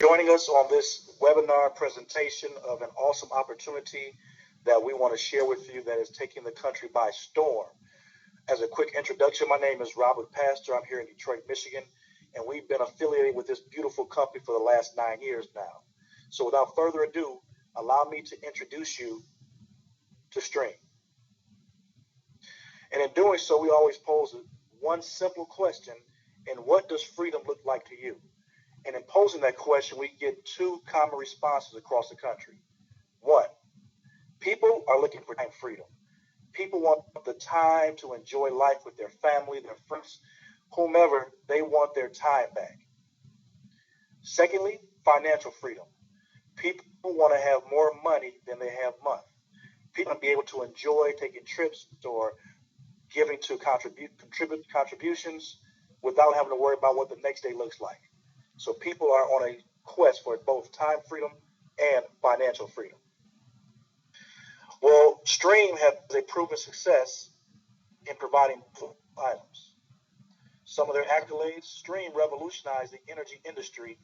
Joining us on this webinar presentation of an awesome opportunity that we want to share with you that is taking the country by storm. As a quick introduction, my name is Robert Pastor. I'm here in Detroit, Michigan, and we've been affiliated with this beautiful company for the last 9 years now. So without further ado, allow me to introduce you to Stream. And in doing so, we always pose one simple question: and what does freedom look like to you? And in posing that question, we get two common responses across the country. One, people are looking for time freedom. People want the time to enjoy life with their family, their friends, whomever. They want their time back. Secondly, financial freedom. People want to have more money than they have month. People want to be able to enjoy taking trips or giving to contributions without having to worry about what the next day looks like. So people are on a quest for both time freedom and financial freedom. Well, Stream has a proven success in providing items. Some of their accolades: Stream revolutionized the energy industry.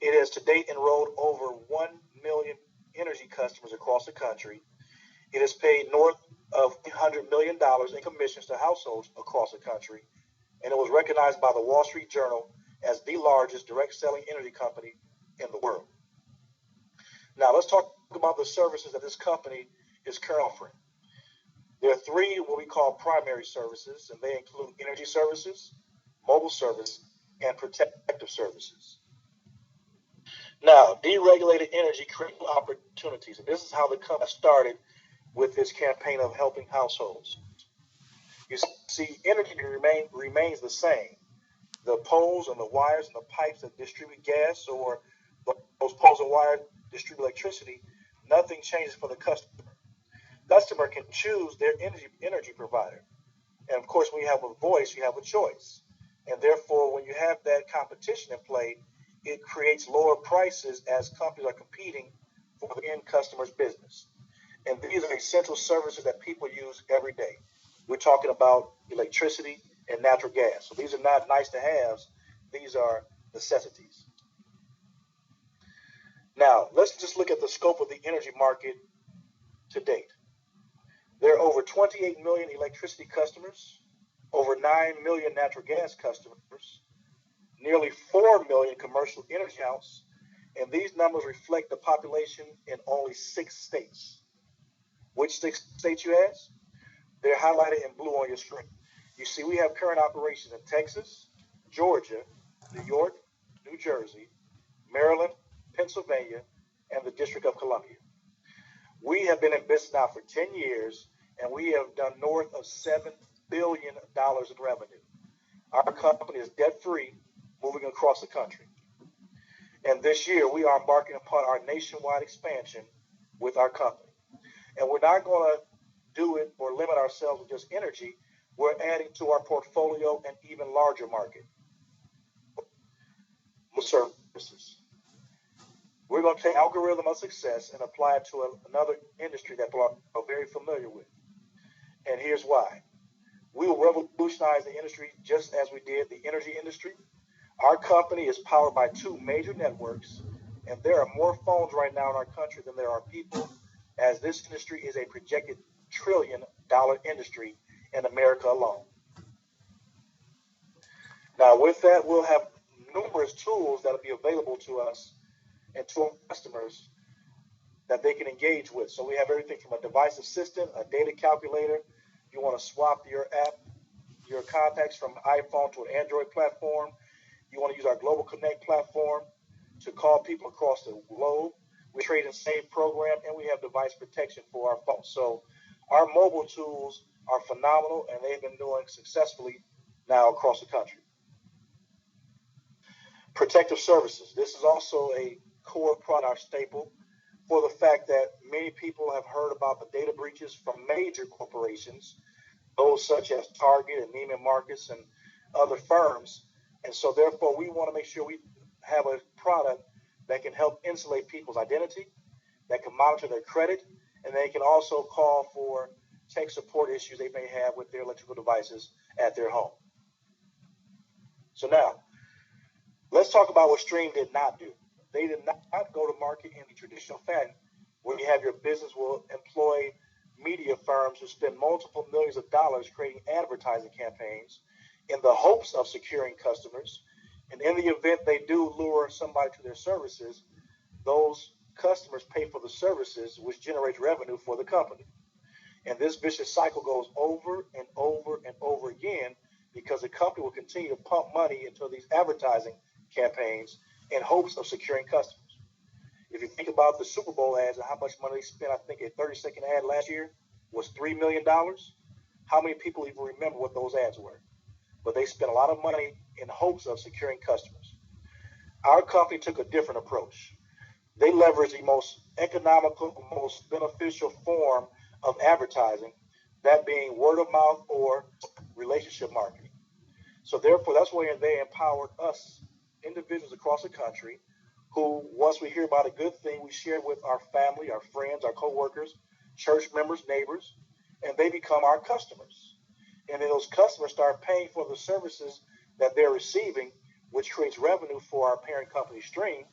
It has to date enrolled over 1 million energy customers across the country. It has paid north of $100 million in commissions to households across the country. And it was recognized by the Wall Street Journal as the largest direct selling energy company in the world. Now let's talk about the services that this company is currently offering. There are three what we call primary services, and they include energy services, mobile service, and protective services. Now, deregulated energy creates opportunities, and this is how the company started with this campaign of helping households. You see, energy remains the same. The poles and the wires and the pipes that distribute gas, or those poles and wires distribute electricity, nothing changes for the customer. Customer can choose their energy provider. And of course, when you have a voice, you have a choice. And therefore, when you have that competition in play, it creates lower prices as companies are competing for the end customer's business. And these are essential services that people use every day. We're talking about electricity and natural gas. So these are not nice to haves, these are necessities. Now, let's just look at the scope of the energy market to date. There are over 28 million electricity customers, over 9 million natural gas customers, nearly 4 million commercial energy accounts, and these numbers reflect the population in only 6 states. Which 6 states, you ask? They're highlighted in blue on your screen. You see, we have current operations in Texas, Georgia, New York, New Jersey, Maryland, Pennsylvania, and the District of Columbia. We have been in business now for 10 years, and we have done north of $7 billion in revenue. Our company is debt-free, moving across the country. And this year, we are embarking upon our nationwide expansion with our company. And we're not going to do it or limit ourselves to just energy. We're adding to our portfolio an even larger market: services. We're going to take algorithm of success and apply it to another industry that people are very familiar with. And here's why. We will revolutionize the industry just as we did the energy industry. Our company is powered by 2 major networks, and there are more phones right now in our country than there are people, as this industry is a projected $1 trillion industry in America alone. Now, with that, we'll have numerous tools that will be available to us and to our customers that they can engage with. So we have everything from a device assistant, a data calculator. You want to swap your app, your contacts from iPhone to an Android platform. You want to use our Global Connect platform to call people across the globe. We trade and save program, and we have device protection for our phones. So our mobile tools are phenomenal, and they've been doing successfully now across the country. Protective services. This is also a core product staple for the fact that many people have heard about the data breaches from major corporations, those such as Target and Neiman Marcus and other firms. And so therefore, we want to make sure we have a product that can help insulate people's identity, that can monitor their credit, and they can also call for tech support issues they may have with their electrical devices at their home. So now, let's talk about what Stream did not do. they did not go to market in the traditional fashion where you have your business will employ media firms who spend multiple millions of dollars creating advertising campaigns in the hopes of securing customers. And in the event they do lure somebody to their services, those customers pay for the services, which generates revenue for the company. And this vicious cycle goes over and over and over again because the company will continue to pump money into these advertising campaigns in hopes of securing customers. If you think about the Super Bowl ads and how much money they spent, I think a 30-second ad last year was $3 million. How many people even remember what those ads were? But they spent a lot of money in hopes of securing customers. Our company took a different approach. They leveraged the most economical, most beneficial form of advertising, that being word of mouth or relationship marketing. So therefore, that's why they empowered us, individuals across the country, who, once we hear about a good thing, we share with our family, our friends, our coworkers, church members, neighbors, and they become our customers. And then those customers start paying for the services that they're receiving, which creates revenue for our parent company, Stream.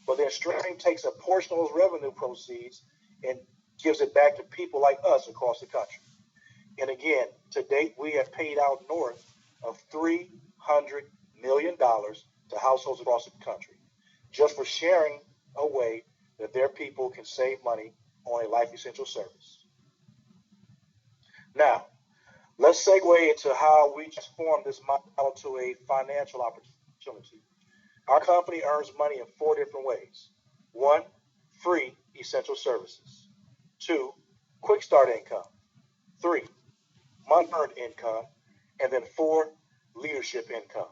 But then Stream takes a portion of those revenue proceeds and gives it back to people like us across the country. And again, to date, we have paid out north of $300 million to households across the country, just for sharing a way that their people can save money on a life essential service. Now, let's segue into how we transform this model to a financial opportunity. Our company earns money in 4 different ways. 1, free essential services. 2, quick start income. 3, month earned income. And then 4, leadership income.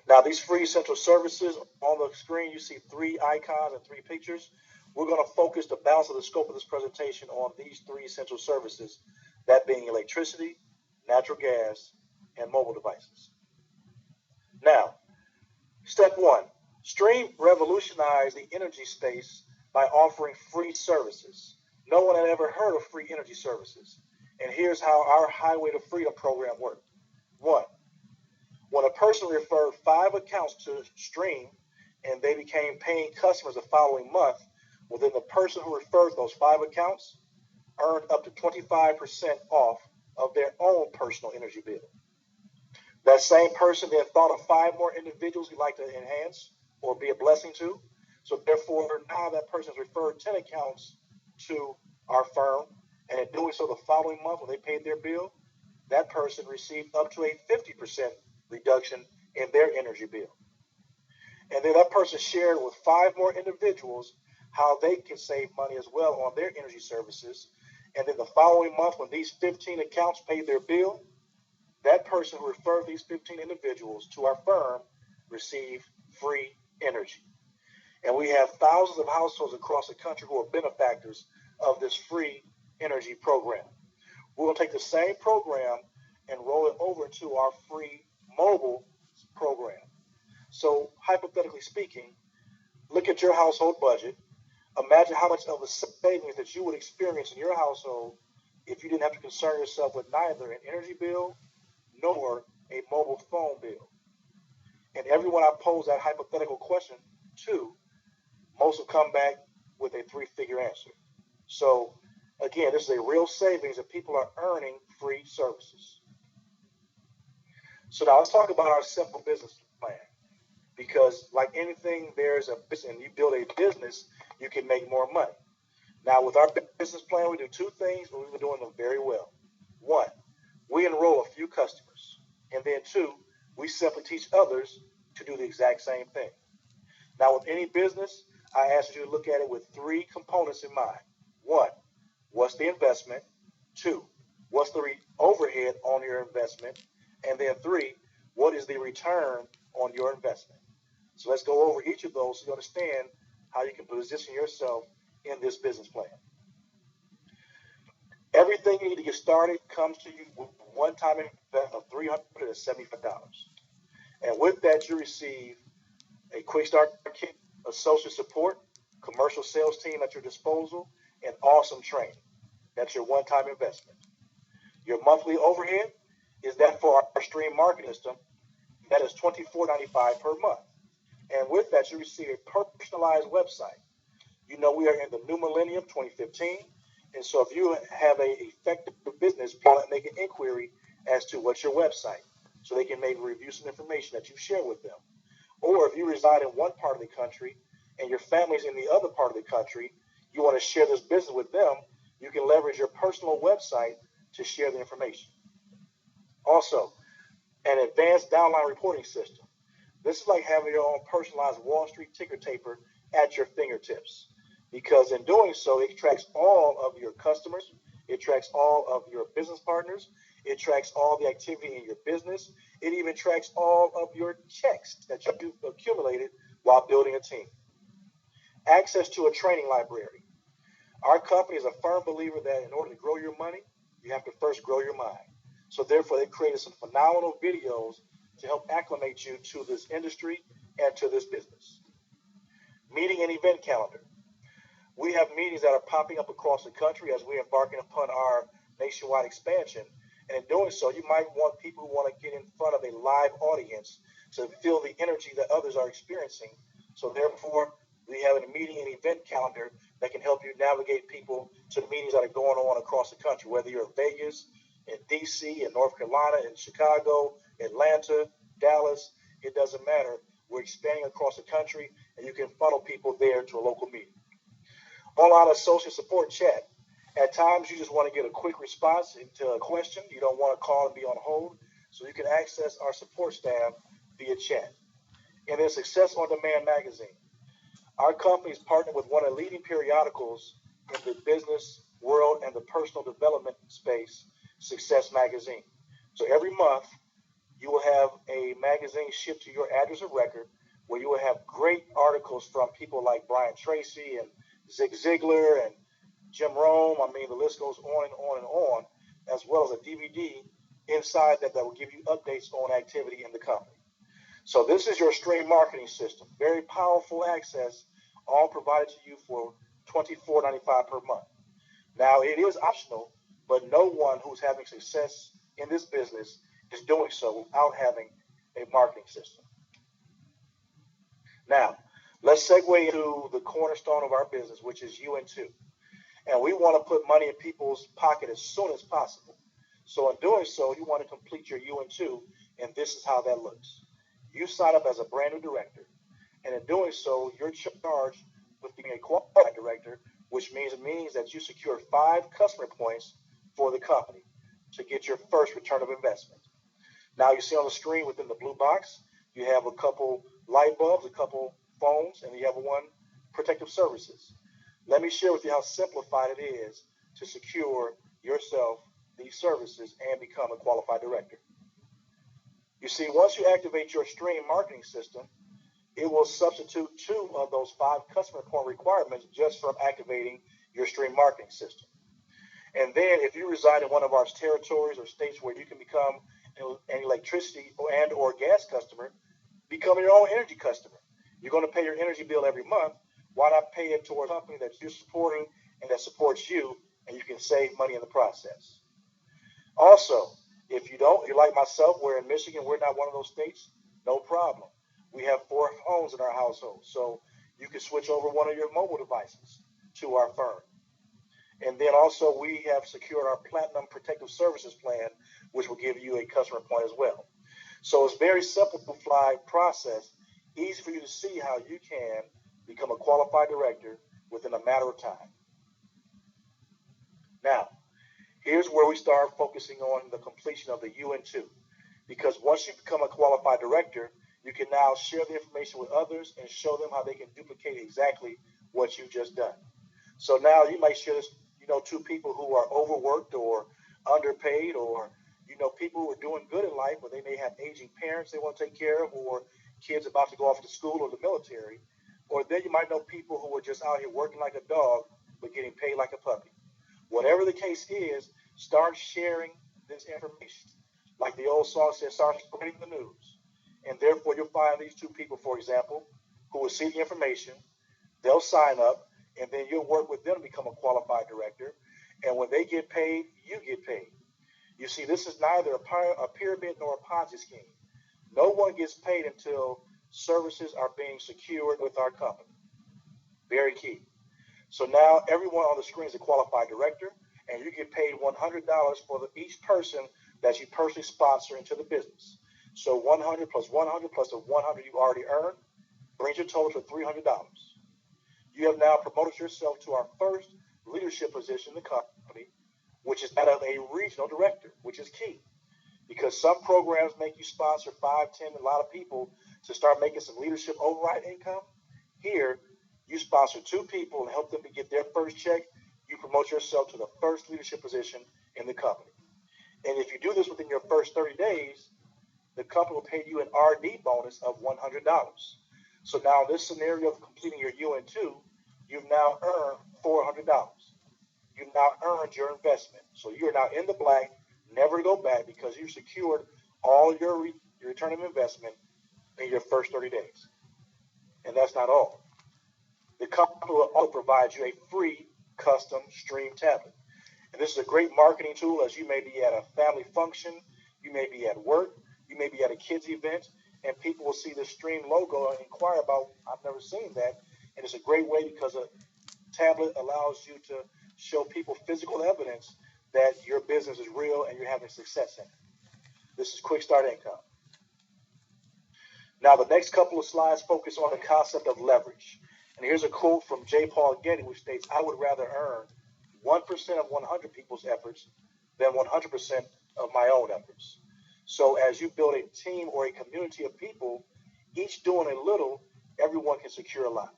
Now, these free essential services, on the screen, you see 3 icons and 3 pictures. We're going to focus the balance of the scope of this presentation on these 3 essential services, that being electricity, natural gas, and mobile devices. Now, step 1, Stream revolutionized the energy space by offering free services. No one had ever heard of free energy services. And here's how our Highway to Freedom program worked. 1, when a person referred 5 accounts to Stream and they became paying customers the following month, well, then the person who referred those 5 accounts earned up to 25% off of their own personal energy bill. That same person then thought of 5 more individuals he'd like to enhance or be a blessing to. So therefore, now that person has referred 10 accounts to our firm, and in doing so the following month when they paid their bill, that person received up to a 50% reduction in their energy bill. And then that person shared with 5 more individuals how they can save money as well on their energy services. And then the following month, when these 15 accounts paid their bill, that person who referred these 15 individuals to our firm received free energy. And we have thousands of households across the country who are benefactors of this free energy program. We'll take the same program and roll it over to our free mobile program. So hypothetically speaking, look at your household budget. Imagine how much of a savings that you would experience in your household if you didn't have to concern yourself with neither an energy bill nor a mobile phone bill. And everyone I pose that hypothetical question to, most will come back with a 3-figure answer. So again, this is a real savings and people are earning free services. So now let's talk about our simple business plan. Because like anything, there's a business, and you build a business, you can make more money. Now with our business plan, we do 2 things, and we've been doing them very well. 1, we enroll a few customers. And then 2, we simply teach others to do the exact same thing. Now with any business, I ask you to look at it with 3 components in mind. 1, what's the investment? 2, what's the overhead on your investment? And then 3, what is the return on your investment? So let's go over each of those so you understand how you can position yourself in this business plan. Everything you need to get started comes to you with a one-time investment of $375. And with that, you receive a quick start kit, associate support, commercial sales team at your disposal, and awesome training. That's your one-time investment. Your monthly overhead is that for our Stream marketing system. That is $24.95 per month. And with that, you receive a personalized website. You know, we are in the new millennium, 2015. And so if you have a effective business, people make an inquiry as to what's your website so they can maybe review some information that you share with them. Or if you reside in one part of the country and your family's in the other part of the country, you want to share this business with them, you can leverage your personal website to share the information. Also, an advanced downline reporting system. This is like having your own personalized Wall Street ticker taper at your fingertips, because in doing so, it tracks all of your customers, it tracks all of your business partners, it tracks all the activity in your business, it even tracks all of your checks that you've accumulated while building a team. Access to a training library. Our company is a firm believer that in order to grow your money, you have to first grow your mind. So therefore, they created some phenomenal videos to help acclimate you to this industry and to this business. Meeting and event calendar. We have meetings that are popping up across the country as we're embarking upon our nationwide expansion. And in doing so, you might want people who want to get in front of a live audience to feel the energy that others are experiencing. So therefore, we have a meeting and event calendar that can help you navigate people to the meetings that are going on across the country, whether you're in Vegas, in DC, in North Carolina, in Chicago, Atlanta, Dallas, it doesn't matter. We're expanding across the country, and you can funnel people there to a local meeting. Online associate support chat. At times, you just want to get a quick response to a question. You don't want to call and be on hold, so you can access our support staff via chat. And then Success on Demand magazine. Our company is partnered with one of the leading periodicals in the business world and the personal development space, Success Magazine. So every month, you will have a magazine shipped to your address of record where you will have great articles from people like Brian Tracy and Zig Ziglar and Jim Rome. I mean, the list goes on and on and on, as well as a DVD inside that will give you updates on activity in the company. So this is your stream marketing system. Very powerful access, all provided to you for $24.95 per month. Now, it is optional, but no one who's having success in this business is doing so without having a marketing system. Now, let's segue into the cornerstone of our business, which is UN2. And we want to put money in people's pocket as soon as possible. So in doing so, you want to complete your UN2, and this is how that looks. You sign up as a brand new director, and in doing so, you're charged with being a qualified director, which means that you secure 5 customer points for the company to get your first return of investment. Now you see on the screen within the blue box, you have a couple light bulbs, a couple phones, and you have one protective services. Let me share with you how simplified it is to secure yourself these services and become a qualified director. You see, once you activate your stream marketing system, it will substitute 2 of those 5 customer point requirements just from activating your stream marketing system. And then if you reside in one of our territories or states where you can become an electricity and or gas customer, become your own energy customer. You're going to pay your energy bill every month. Why not pay it towards a company that you're supporting and that supports you, and you can save money in the process? Also, if you're like myself, we're in Michigan, we're not one of those states, no problem. We have 4 phones in our household, so you can switch over one of your mobile devices to our firm. And then also we have secured our Platinum Protective Services plan, which will give you a customer point as well. So it's a very simplified process, easy for you to see how you can become a qualified director within a matter of time. Now, here's where we start focusing on the completion of the UN2. Because once you become a qualified director, you can now share the information with others and show them how they can duplicate exactly what you've just done. So now you might share this, to people who are overworked or underpaid, or, people who are doing good in life, but they may have aging parents they want to take care of, or kids about to go off to school or the military. Or then you might know people who are just out here working like a dog, but getting paid like a puppy. Whatever the case is, start sharing this information. Like the old song says, start spreading the news. And therefore, you'll find these 2 people, for example, who will see the information. They'll sign up, and then you'll work with them to become a qualified director. And when they get paid, you get paid. You see, this is neither a pyramid nor a Ponzi scheme. No one gets paid until services are being secured with our company. Very key. So now everyone on the screen is a qualified director, and you get paid $100 for each person that you personally sponsor into the business. So 100 plus 100 plus the 100 you already earned brings your total to $300. You have now promoted yourself to our first leadership position in the company, which is that of a regional director, which is key. Because some programs make you sponsor 5, 10, a lot of people to start making some leadership override income. Here, you sponsor 2 people and help them to get their first check. You promote yourself to the first leadership position in the company. And if you do this within your first 30 days, the company will pay you an RD bonus of $100. So now in this scenario of completing your UN2, you've now earned $400. You've now earned your investment. So you're now in the black, never to go back, because you've secured all your return of investment in your first 30 days. And that's not all. The company will also provide you a free custom stream tablet. And this is a great marketing tool as you may be at a family function, you may be at work, you may be at a kids event, and people will see the stream logo and inquire about, I've never seen that. And it's a great way because a tablet allows you to show people physical evidence that your business is real and you're having success in it. This is quick start income. Now, the next couple of slides focus on the concept of leverage. And here's a quote from J. Paul Getty, which states, I would rather earn 1% of 100 people's efforts than 100% of my own efforts. So as you build a team or a community of people, each doing a little, everyone can secure a lot.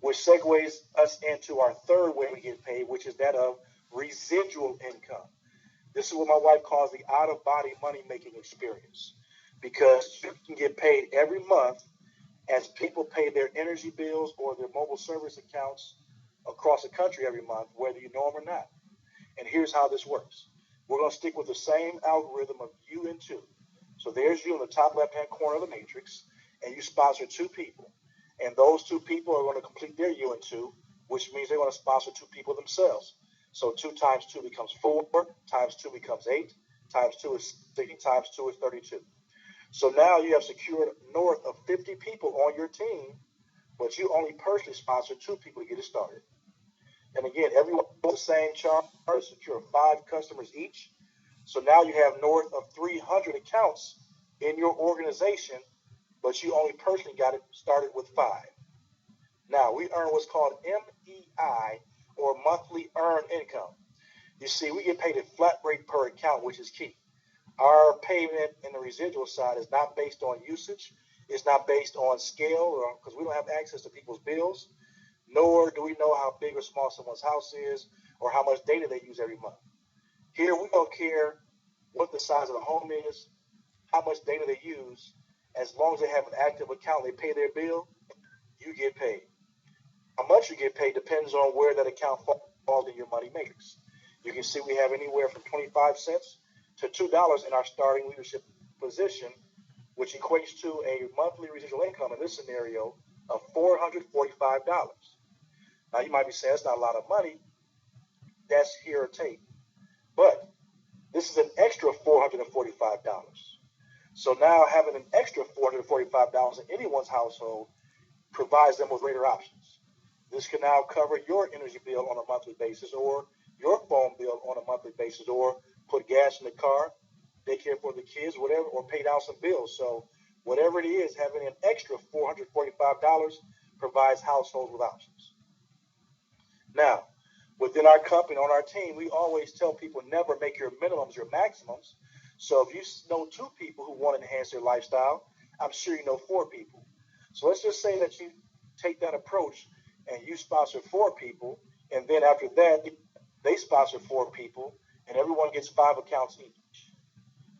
Which segues us into our third way we get paid, which is that of residual income. This is what my wife calls the out-of-body money-making experience, because you can get paid every month as people pay their energy bills or their mobile service accounts across the country every month, whether you know them or not. And here's how this works. We're going to stick with the same algorithm of U and 2. So there's you in the top left-hand corner of the matrix, and you sponsor 2 people. And those 2 people are going to complete their U and 2, which means they're going to sponsor 2 people themselves. So 2 times 2 becomes 4, times 2 becomes 8, times 2 is 60, times 2 is 32. So now you have secured north of 50 people on your team, but you only personally sponsor 2 people to get it started. And again, everyone with the same chart, secure 5 customers each. So now you have north of 300 accounts in your organization, but you only personally got it started with 5. Now, we earn what's called MEI, or monthly earned income. You see, we get paid a flat rate per account, which is key. Our payment in the residual side is not based on usage. It's not based on scale, or because we don't have access to people's bills, nor do we know how big or small someone's house is or how much data they use every month. Here, we don't care what the size of the home is, how much data they use. As long as they have an active account, they pay their bill, you get paid. How much you get paid depends on where that account falls in your money matrix. You can see we have anywhere from 25 cents to $2 in our starting leadership position, which equates to a monthly residual income in this scenario of $445. Now, you might be saying that's not a lot of money. That's here or take. But this is an extra $445. So now having an extra $445 in anyone's household provides them with greater options. This can now cover your energy bill on a monthly basis, or your phone bill on a monthly basis, or put gas in the car, daycare for the kids, whatever, or pay down some bills. So whatever it is, having an extra $445 provides households with options. Now, within our company, on our team, we always tell people never make your minimums your maximums. So if you know 2 people who want to enhance their lifestyle, I'm sure you know 4 people. So let's just say that you take that approach and you sponsor 4 people, and then after that, they sponsor 4 people, and everyone gets 5 accounts each.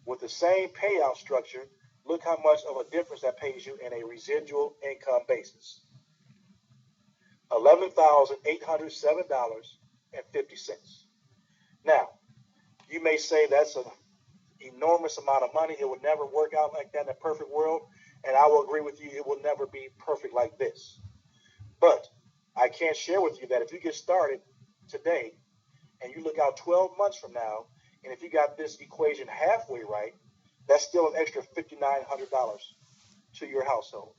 With the same payout structure, look how much of a difference that pays you in a residual income basis. $11,807.50. Now, you may say that's an enormous amount of money. It would never work out like that in a perfect world, and I will agree with you, it will never be perfect like this. But I can share with you that if you get started today and you look out 12 months from now, and if you got this equation halfway right, that's still an extra $5,900 to your household.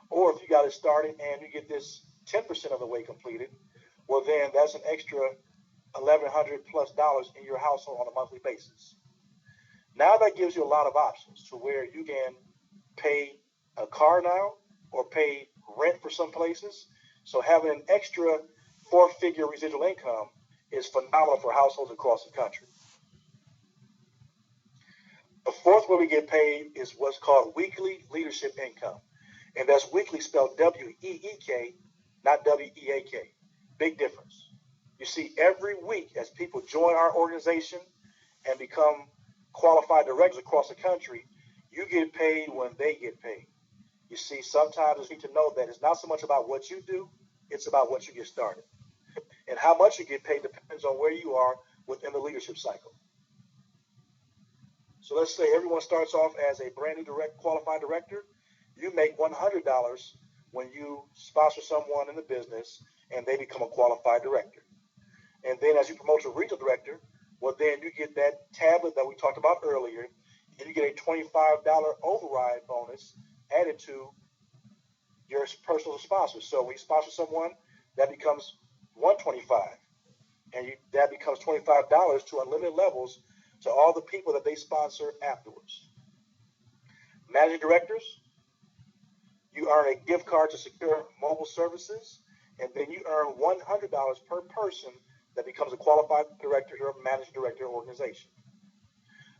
Or if you got it started and you get this 10% of the way completed, well then that's an extra $1,100+ in your household on a monthly basis. Now that gives you a lot of options to where you can pay a car now or pay rent for some places. So having an extra four-figure residual income is phenomenal for households across the country. The fourth way we get paid is what's called weekly leadership income. And that's weekly spelled W-E-E-K, not W-E-A-K. Big difference. You see, every week as people join our organization and become qualified directors across the country, you get paid when they get paid. You see, sometimes it's need to know that it's not so much about what you do, it's about what you get started. And how much you get paid depends on where you are within the leadership cycle. So let's say everyone starts off as a brand new qualified director. You make $100 when you sponsor someone in the business and they become a qualified director. And then as you promote to regional director, well, then you get that tablet that we talked about earlier, and you get a $25 override bonus added to your personal sponsor. So when you sponsor someone, that becomes $125, and that becomes $25 to unlimited levels to all the people that they sponsor afterwards. Managing directors, you earn a gift card to secure mobile services, and then you earn $100 per person that becomes a qualified director or managing director organization.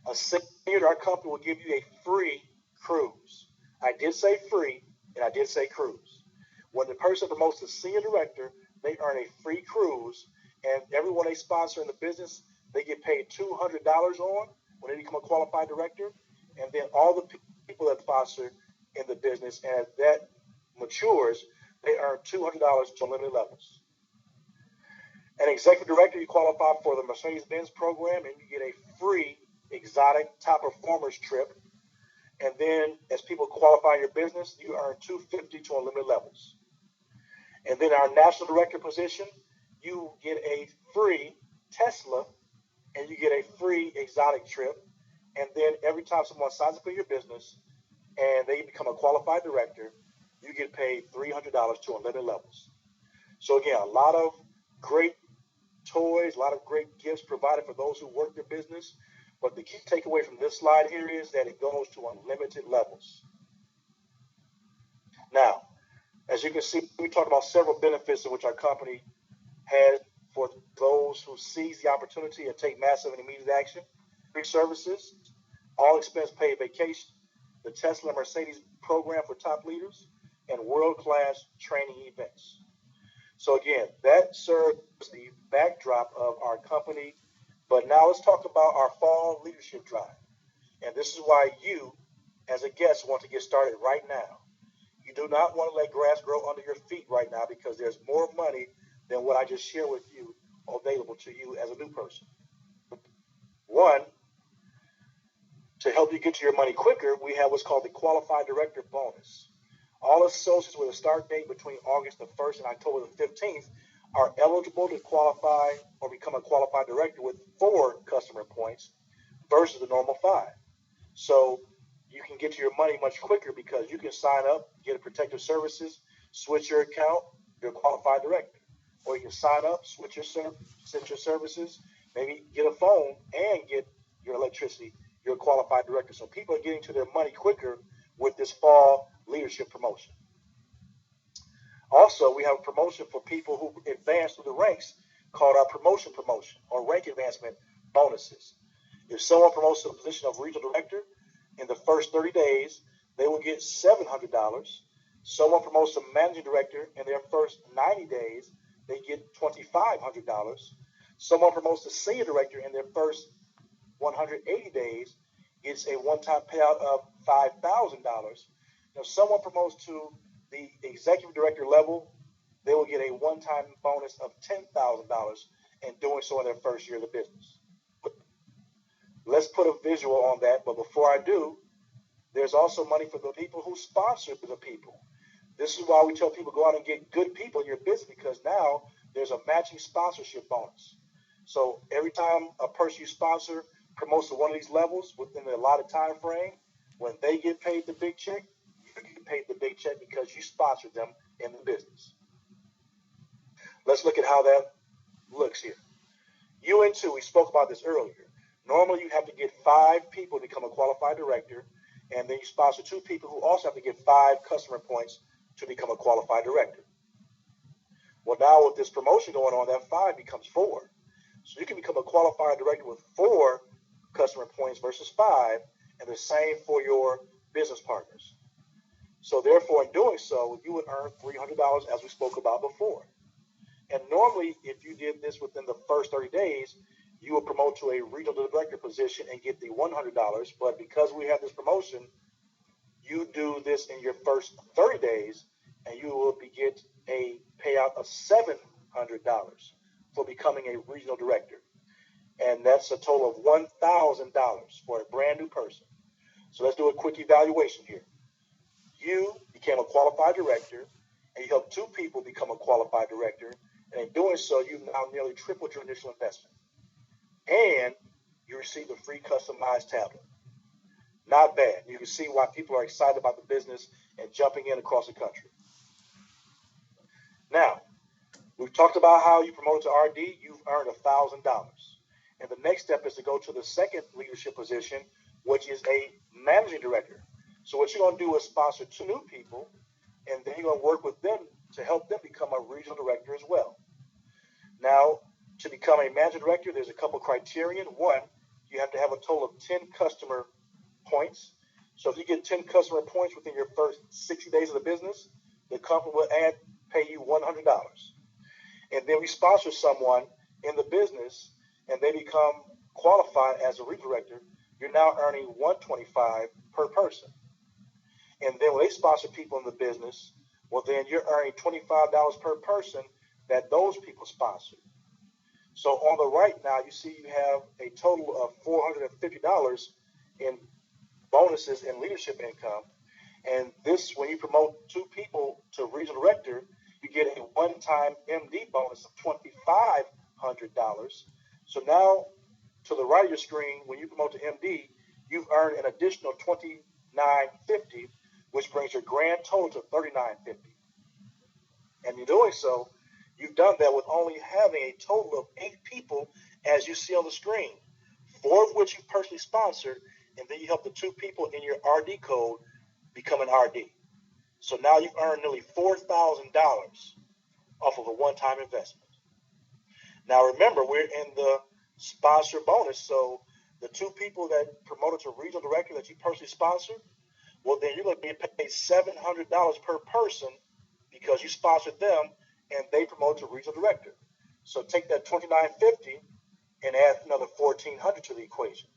A senior, our company will give you a free cruise. I did say free, and I did say cruise. When the person promotes to senior director, they earn a free cruise, and everyone they sponsor in the business, they get paid $200 on when they become a qualified director, and then all the people that sponsor in the business, and as that matures, they earn $200 to unlimited levels. An executive director, you qualify for the Mercedes-Benz program, and you get a free exotic top performers trip. And then as people qualify in your business, you earn $250 to unlimited levels. And then our national director position, you get a free Tesla, and you get a free exotic trip. And then every time someone signs up for your business and they become a qualified director, you get paid $300 to unlimited levels. So again, a lot of great toys, a lot of great gifts provided for those who work their business. But the key takeaway from this slide here is that it goes to unlimited levels. Now, as you can see, we talked about several benefits in which our company has for those who seize the opportunity and take massive and immediate action. Free services, all expense paid vacation, the Tesla and Mercedes program for top leaders, and world-class training events. So again, that serves the backdrop of our company. But now let's talk about our fall leadership drive. And this is why you, as a guest, want to get started right now. You do not want to let grass grow under your feet right now because there's more money than what I just shared with you available to you as a new person. One, to help you get to your money quicker, we have what's called the Qualified Director Bonus. All associates with a start date between August the 1st and October the 15th are eligible to qualify or become a qualified director with 4 customer points versus the normal 5. So you can get to your money much quicker because you can sign up, get a protective services, switch your account, you're a qualified director. Or you can sign up, switch your services, maybe get a phone and get your electricity, you're a qualified director. So people are getting to their money quicker with this fall leadership promotion. Also, we have a promotion for people who advance through the ranks called our promotion or rank advancement bonuses. If someone promotes to the position of regional director in the first 30 days, they will get $700. Someone promotes to managing director in their first 90 days, they get $2,500. Someone promotes to senior director in their first 180 days, gets a one-time payout of $5,000. If someone promotes to the executive director level, they will get a one-time bonus of $10,000 in doing so in their first year of the business. Let's put a visual on that, but before I do, there's also money for the people who sponsor the people. This is why we tell people go out and get good people in your business, because now there's a matching sponsorship bonus. So every time a person you sponsor promotes to one of these levels within the allotted time frame, when they get paid the big check, paid the big check because you sponsored them in the business. Let's look at how that looks here. UN2, we spoke about this earlier. Normally, you have to get 5 people to become a qualified director, and then you sponsor 2 people who also have to get 5 customer points to become a qualified director. Well, now with this promotion going on, that 5 becomes 4. So you can become a qualified director with 4 customer points versus 5, and the same for your business partners. So therefore, in doing so, you would earn $300 as we spoke about before. And normally, if you did this within the first 30 days, you would promote to a regional director position and get the $100. But because we have this promotion, you do this in your first 30 days, and you will get a payout of $700 for becoming a regional director. And that's a total of $1,000 for a brand new person. So let's do a quick evaluation here. You became a qualified director, and you helped 2 people become a qualified director. And in doing so, you've now nearly tripled your initial investment. And you received a free customized tablet. Not bad. You can see why people are excited about the business and jumping in across the country. Now, we've talked about how you promoted to RD. You've earned $1,000. And the next step is to go to the second leadership position, which is a managing director. So what you're going to do is sponsor 2 new people, and then you're going to work with them to help them become a regional director as well. Now, to become a managing director, there's a couple criteria. One, you have to have a total of 10 customer points. So if you get 10 customer points within your first 60 days of the business, the company will pay you $100. And then we sponsor someone in the business, and they become qualified as a regional director. You're now earning $125 per person. And then when they sponsor people in the business, well, then you're earning $25 per person that those people sponsored. So on the right now, you see you have a total of $450 in bonuses and leadership income. And this, when you promote 2 people to regional director, you get a one-time MD bonus of $2,500. So now, to the right of your screen, when you promote to MD, you've earned an additional $2,950, which brings your grand total to $3,950. And in doing so, you've done that with only having a total of 8 people, as you see on the screen, 4 of which you personally sponsored, and then you help the 2 people in your RD code become an RD. So now you've earned nearly $4,000 off of a one-time investment. Now remember, we're in the sponsor bonus, so the 2 people that promoted to regional director that you personally sponsored, well, then you're going to be paid $700 per person because you sponsored them and they promoted to regional director. So take that $2,950 and add another $1,400 to the equation.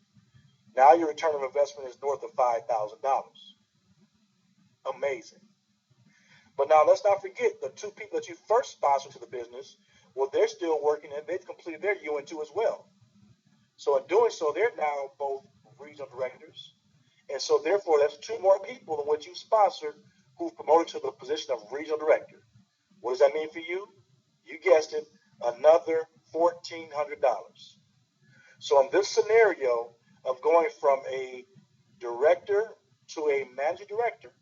Now your return of investment is north of $5,000. Amazing. But now let's not forget the 2 people that you first sponsored to the business. Well, they're still working and they've completed their UN2 as well. So in doing so, they're now both regional directors. And so therefore, that's 2 more people than what you sponsored who've promoted to the position of regional director. What does that mean for you? You guessed it, another $1,400. So in this scenario of going from a director to a managing director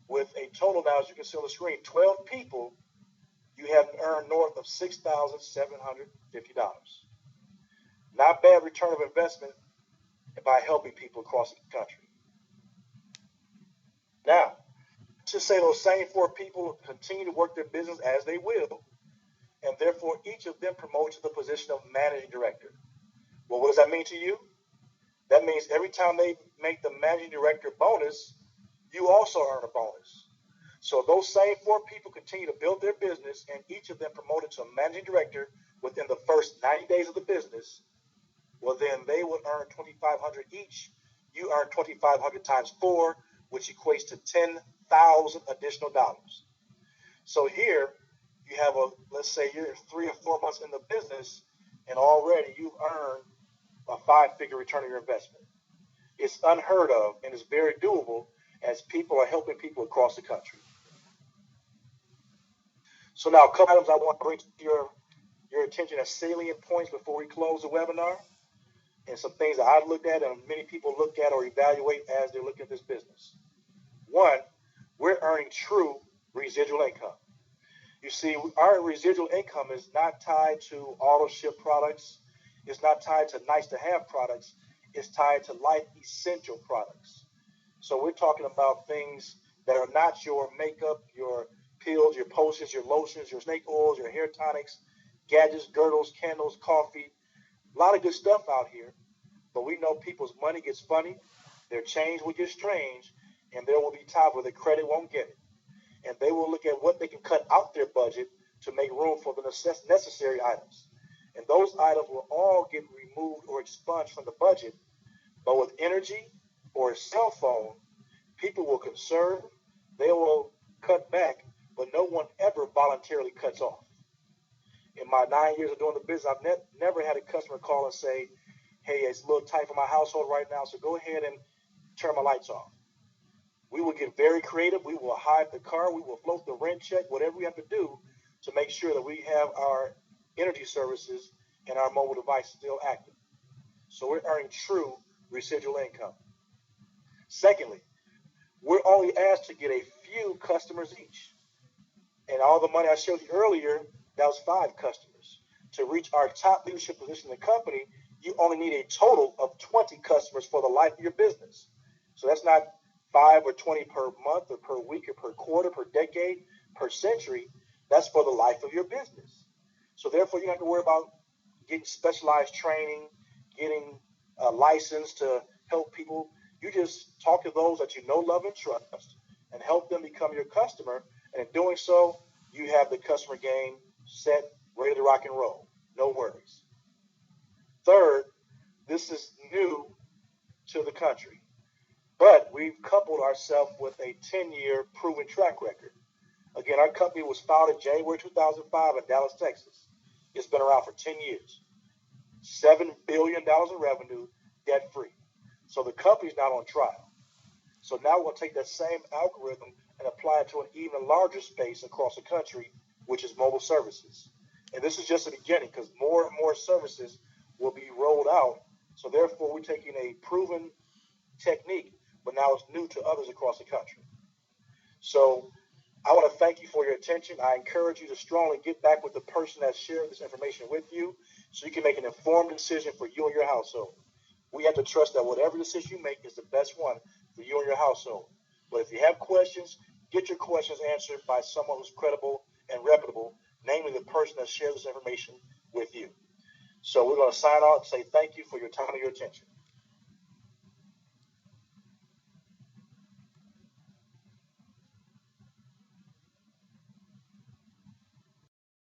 with a total now, as you can see on the screen, 12 people, you have earned north of $6,750. Not bad return of investment by helping people across the country. Now, to say those same 4 people continue to work their business as they will, and therefore each of them promote to the position of managing director. Well, what does that mean to you? That means every time they make the managing director bonus, you also earn a bonus. So those same 4 people continue to build their business, and each of them promoted to a managing director within the first 90 days of the business. Well, then they would earn $2,500 each. You earn $2,500 times 4, which equates to $10,000 additional dollars. So here you have let's say you're 3 or 4 months in the business, and already you've earned a 5-figure return on your investment. It's unheard of, and it's very doable as people are helping people across the country. So now a couple items I want to bring to your attention as salient points before we close the webinar, and some things that I've looked at and many people look at or evaluate as they're looking at this business. One, we're earning true residual income. You see, our residual income is not tied to auto ship products. It's not tied to nice to have products. It's tied to life essential products. So we're talking about things that are not your makeup, your pills, your potions, your lotions, your snake oils, your hair tonics, gadgets, girdles, candles, coffee. A lot of good stuff out here. But we know people's money gets funny, their change will get strange, and there will be times where the credit won't get it. And they will look at what they can cut out their budget to make room for the necessary items. And those items will all get removed or expunged from the budget. But with energy or a cell phone, people will conserve, they will cut back, but no one ever voluntarily cuts off. In my 9 years of doing the business, I've never had a customer call and say, hey, it's a little tight for my household right now, so go ahead and turn my lights off. We will get very creative. We will hide the car. We will float the rent check, whatever we have to do to make sure that we have our energy services and our mobile device still active. So we're earning true residual income. Secondly, we're only asked to get a few customers each. And all the money I showed you earlier, that was 5 customers. To reach our top leadership position in the company, you only need a total of 20 customers for the life of your business. So that's not 5 or 20 per month or per week or per quarter, per decade, per century. That's for the life of your business. So therefore, you don't have to worry about getting specialized training, getting a license to help people. You just talk to those that you know, love, and trust and help them become your customer. And in doing so, you have the customer game set, ready to rock and roll. No worries. Third, this is new to the country, but we've coupled ourselves with a 10-year proven track record. Again, our company was founded January 2005 in Dallas, Texas. It's been around for 10 years. $7 billion in revenue, debt-free. So the company's not on trial. So now we'll take that same algorithm and apply it to an even larger space across the country, which is mobile services. And this is just the beginning because more and more services will be rolled out. So therefore, we're taking a proven technique, but now it's new to others across the country. So I want to thank you for your attention. I encourage you to strongly get back with the person that shared this information with you so you can make an informed decision for you and your household. We have to trust that whatever decision you make is the best one for you and your household. But if you have questions, get your questions answered by someone who's credible and reputable, namely the person that shares this information with you. So we're going to sign off and say thank you for your time and your attention.